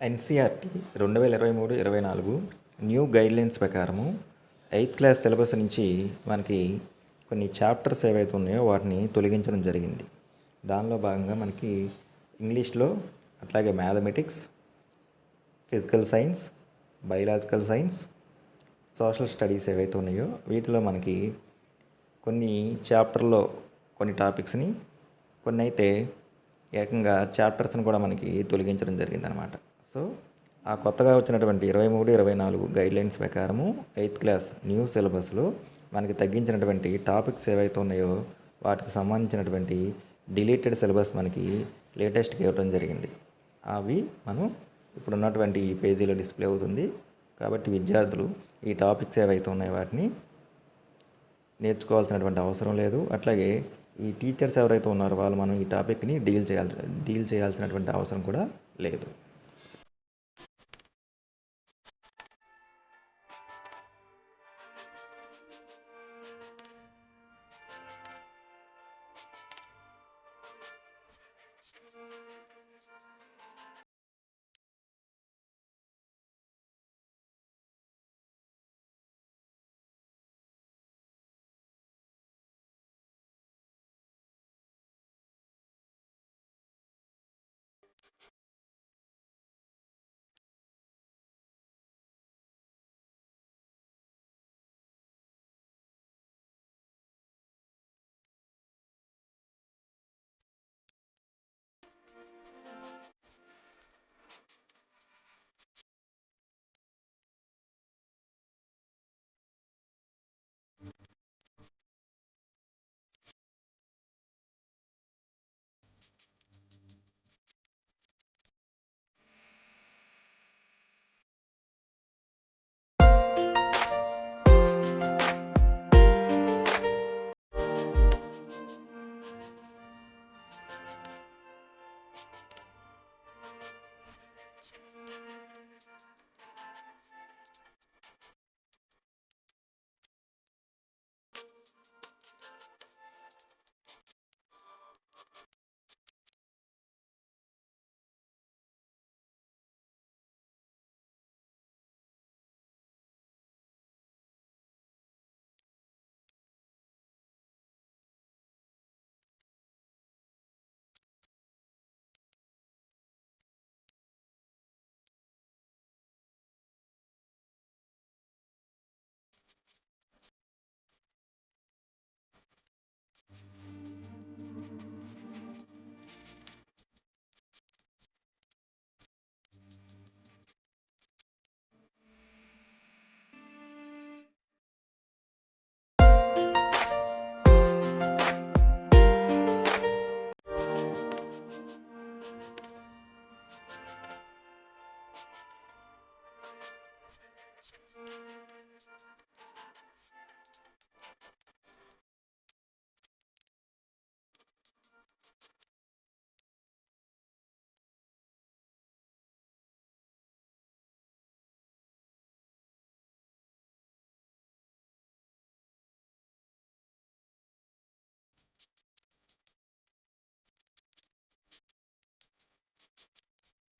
NCERT 2023-24 new guidelines ప్రకారము 8th class syllabus నుంచి మనకి కొన్ని చాప్టర్స్ ఏవైతే ఉన్నాయో వాటిని తొలగించడం జరిగింది. దానిలో భాగంగా మనకి ఇంగ్లీష్లో, అట్లాగే mathematics, physical science, biological science, social studies ఏవైతే ఉన్నాయో వీటిలో మనకి కొన్ని చాప్టర్లో కొన్ని టాపిక్స్ని, కొన్ని అయితే ఏకంగా చాప్టర్స్ని కూడా మనకి తొలగించడం జరిగిందనమాట. సో ఆ కొత్తగా వచ్చినటువంటి 23-24 గైడ్లైన్స్ ప్రకారము 8th క్లాస్ న్యూ సిలబస్లో మనకి తగ్గించినటువంటి టాపిక్స్ ఏవైతే ఉన్నాయో వాటికి సంబంధించినటువంటి డిలీటెడ్ సిలబస్ మనకి లేటెస్ట్గా ఇవ్వడం జరిగింది. అవి మనం ఇప్పుడు ఉన్నటువంటి ఈ పేజీలో డిస్ప్లే అవుతుంది. కాబట్టి విద్యార్థులు ఈ టాపిక్స్ ఏవైతే ఉన్నాయో వాటిని నేర్చుకోవాల్సినటువంటి అవసరం లేదు. అట్లాగే ఈ టీచర్స్ ఎవరైతే ఉన్నారో వాళ్ళు మనం ఈ టాపిక్ని డీల్ చేయాల్సినటువంటి అవసరం కూడా లేదు.